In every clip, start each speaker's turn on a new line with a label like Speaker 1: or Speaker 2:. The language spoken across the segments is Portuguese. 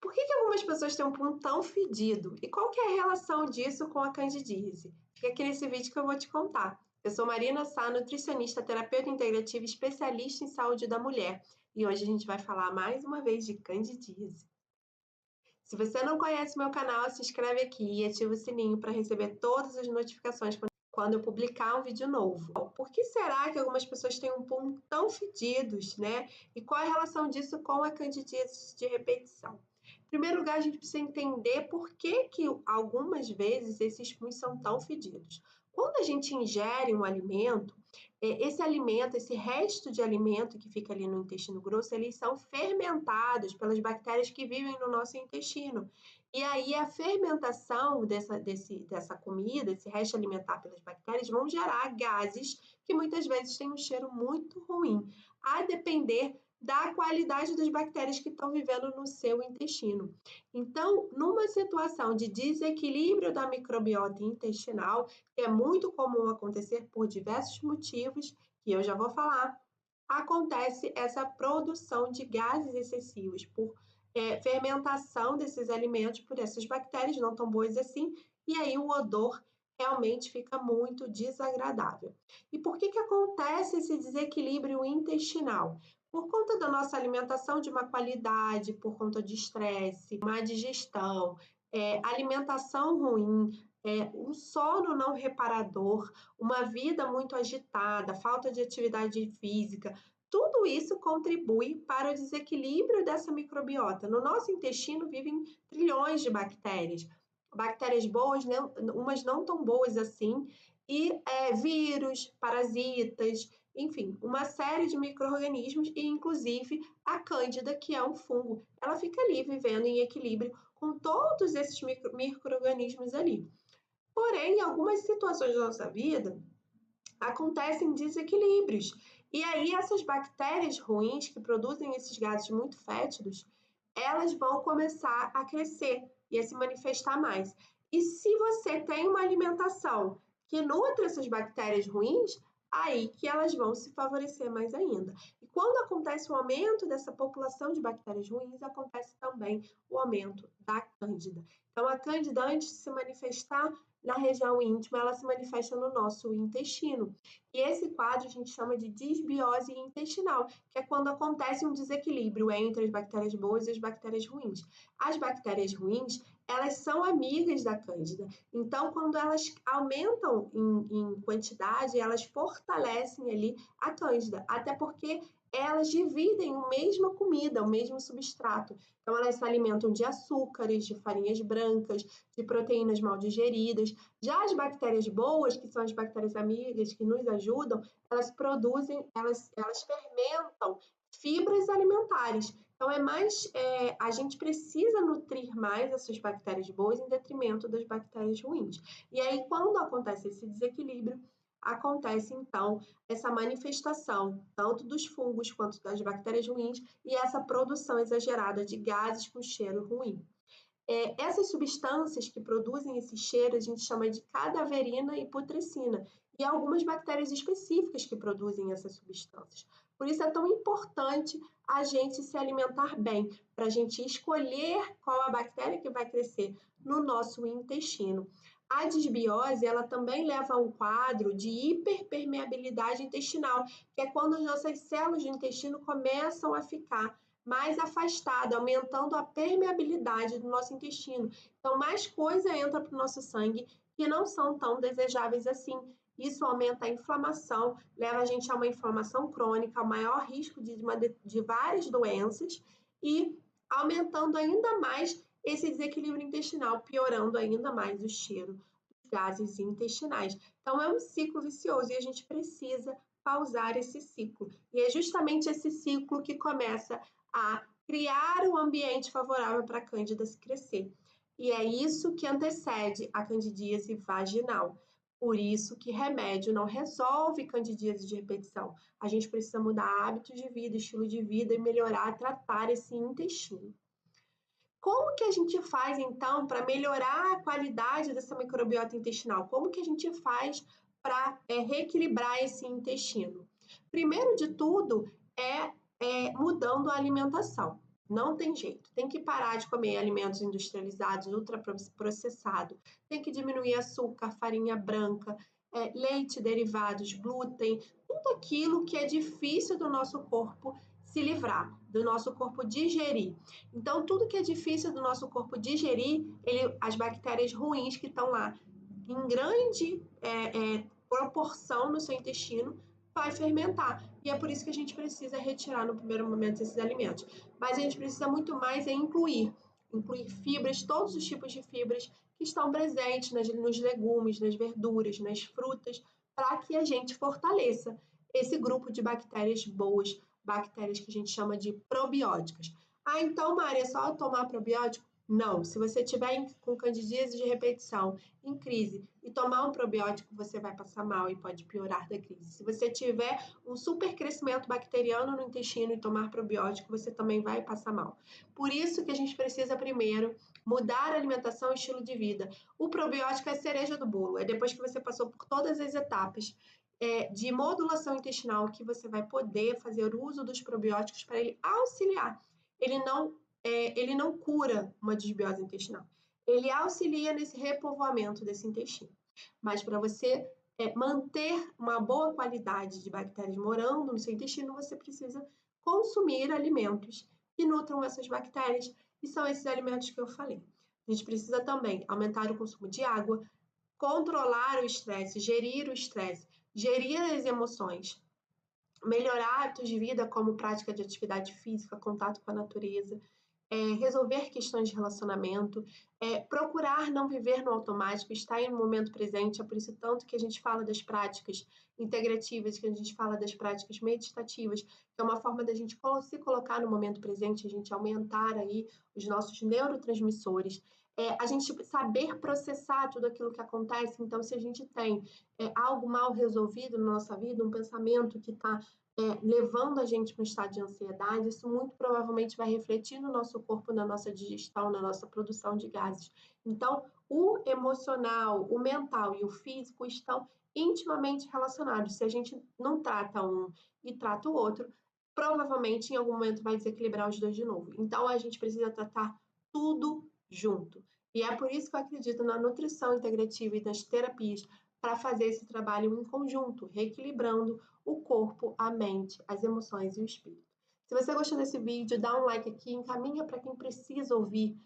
Speaker 1: Por que algumas pessoas têm um pum tão fedido? E qual que é a relação disso com a candidíase? Fica aqui nesse vídeo que eu vou te contar. Eu sou Marina Sá, nutricionista, terapeuta integrativa, especialista em saúde da mulher. E hoje a gente vai falar mais uma vez de candidíase. Se você não conhece meu canal, se inscreve aqui e ativa o sininho para receber todas as notificações quando eu publicar um vídeo novo. Por que será que algumas pessoas têm um pum tão fedidos, né? E qual é a relação disso com a candidíase de repetição? Em primeiro lugar, a gente precisa entender por que algumas vezes esses puns são tão fedidos. Quando a gente ingere um alimento, esse alimento, esse resto de alimento que fica ali no intestino grosso, eles são fermentados pelas bactérias que vivem no nosso intestino. E aí a fermentação dessa comida, esse resto alimentar pelas bactérias, vão gerar gases que muitas vezes têm um cheiro muito ruim, a depender da qualidade das bactérias que estão vivendo no seu intestino. Então, numa situação de desequilíbrio da microbiota intestinal, que é muito comum acontecer por diversos motivos, que eu já vou falar, acontece essa produção de gases excessivos por fermentação desses alimentos por essas bactérias não tão boas assim, e aí o odor realmente fica muito desagradável. E por que acontece esse desequilíbrio intestinal? Por conta da nossa alimentação de má qualidade, por conta de estresse, má digestão, alimentação ruim, um sono não reparador, uma vida muito agitada, falta de atividade física, tudo isso contribui para o desequilíbrio dessa microbiota. No nosso intestino vivem trilhões de bactérias, bactérias boas, né, umas não tão boas assim, e vírus, parasitas, enfim, uma série de micro-organismos e inclusive a cândida, que é um fungo. Ela fica ali vivendo em equilíbrio com todos esses micro-organismos ali. Porém, em algumas situações da nossa vida, acontecem desequilíbrios. E aí essas bactérias ruins que produzem esses gases muito fétidos, elas vão começar a crescer e a se manifestar mais. E se você tem uma alimentação que nutre essas bactérias ruins, aí que elas vão se favorecer mais ainda. E quando acontece o aumento dessa população de bactérias ruins, acontece também o aumento da cândida. Então, a cândida, antes de se manifestar na região íntima, ela se manifesta no nosso intestino. E esse quadro a gente chama de disbiose intestinal, que é quando acontece um desequilíbrio entre as bactérias boas e as bactérias ruins. As bactérias ruins, elas são amigas da cândida. Então, quando elas aumentam em quantidade, elas fortalecem ali a cândida, até porque elas dividem a mesma comida, o mesmo substrato. Então, elas se alimentam de açúcares, de farinhas brancas, de proteínas mal digeridas. Já as bactérias boas, que são as bactérias amigas que nos ajudam, elas produzem, elas fermentam fibras alimentares. Então, a gente precisa nutrir mais essas bactérias boas em detrimento das bactérias ruins. E aí, quando acontece esse desequilíbrio, acontece então essa manifestação tanto dos fungos quanto das bactérias ruins e essa produção exagerada de gases com cheiro ruim. Essas substâncias que produzem esse cheiro a gente chama de cadaverina e putrescina, e há algumas bactérias específicas que produzem essas substâncias. Por isso é tão importante a gente se alimentar bem, para a gente escolher qual a bactéria que vai crescer no nosso intestino. A disbiose, ela também leva a um quadro de hiperpermeabilidade intestinal, que é quando as nossas células do intestino começam a ficar mais afastada, aumentando a permeabilidade do nosso intestino. Então, mais coisa entra para o nosso sangue que não são tão desejáveis assim. Isso aumenta a inflamação, leva a gente a uma inflamação crônica, ao maior risco de várias doenças e aumentando ainda mais esse desequilíbrio intestinal, piorando ainda mais o cheiro dos gases intestinais. Então, é um ciclo vicioso e a gente precisa pausar esse ciclo. E é justamente esse ciclo que começa a criar um ambiente favorável para a cândida se crescer. E é isso que antecede a candidíase vaginal. Por isso que remédio não resolve candidíase de repetição. A gente precisa mudar hábitos de vida, estilo de vida e melhorar, tratar esse intestino. Como que a gente faz, então, para melhorar a qualidade dessa microbiota intestinal? Como que a gente faz para reequilibrar esse intestino? Primeiro de tudo, mudando a alimentação. Não tem jeito. Tem que parar de comer alimentos industrializados, ultraprocessados. Tem que diminuir açúcar, farinha branca, leite, derivados, glúten, tudo aquilo que é difícil do nosso corpo se livrar, do nosso corpo digerir. Então, tudo que é difícil do nosso corpo digerir, as bactérias ruins que estão lá em grande proporção no seu intestino, vai fermentar. E é por isso que a gente precisa retirar no primeiro momento esses alimentos. Mas a gente precisa muito mais incluir fibras, todos os tipos de fibras que estão presentes nos legumes, nas verduras, nas frutas, para que a gente fortaleça esse grupo de bactérias boas, bactérias que a gente chama de probióticas. Ah, então, Mari, é só tomar probiótico? Não, se você tiver com candidíase de repetição, em crise, e tomar um probiótico, você vai passar mal e pode piorar da crise. Se você tiver um super crescimento bacteriano no intestino e tomar probiótico, você também vai passar mal. Por isso que a gente precisa primeiro mudar a alimentação e estilo de vida. O probiótico é a cereja do bolo, é depois que você passou por todas as etapas de modulação intestinal que você vai poder fazer uso dos probióticos para ele auxiliar. Ele não cura uma desbiose intestinal. Ele auxilia nesse repovoamento desse intestino. Mas para você manter uma boa qualidade de bactérias morando no seu intestino, você precisa consumir alimentos que nutram essas bactérias, e são esses alimentos que eu falei. A gente precisa também aumentar o consumo de água, controlar o estresse, gerir o estresse, gerir as emoções, melhorar hábitos de vida como prática de atividade física, contato com a natureza, resolver questões de relacionamento, procurar não viver no automático, estar em um momento presente. É por isso tanto que a gente fala das práticas integrativas, que a gente fala das práticas meditativas, que é uma forma da gente se colocar no momento presente, a gente aumentar aí os nossos neurotransmissores, a gente saber processar tudo aquilo que acontece. Então, se a gente tem algo mal resolvido na nossa vida, um pensamento que está levando a gente para um estado de ansiedade, isso muito provavelmente vai refletir no nosso corpo, na nossa digestão, na nossa produção de gases. Então, o emocional, o mental e o físico estão intimamente relacionados. Se a gente não trata um e trata o outro, provavelmente em algum momento vai desequilibrar os dois de novo. Então, a gente precisa tratar tudo junto. E é por isso que eu acredito na nutrição integrativa e nas terapias para fazer esse trabalho em conjunto, reequilibrando o corpo, a mente, as emoções e o espírito. Se você gostou desse vídeo, dá um like aqui, encaminha para quem precisa ouvir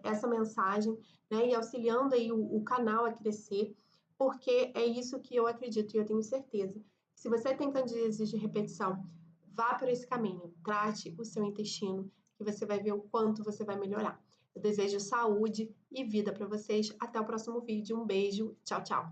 Speaker 1: essa mensagem, né, e auxiliando aí o canal a crescer, porque é isso que eu acredito e eu tenho certeza. Se você tem candidíase de repetição, vá por esse caminho, trate o seu intestino, que você vai ver o quanto você vai melhorar. Eu desejo saúde e vida para vocês. Até o próximo vídeo. Um beijo. Tchau, tchau.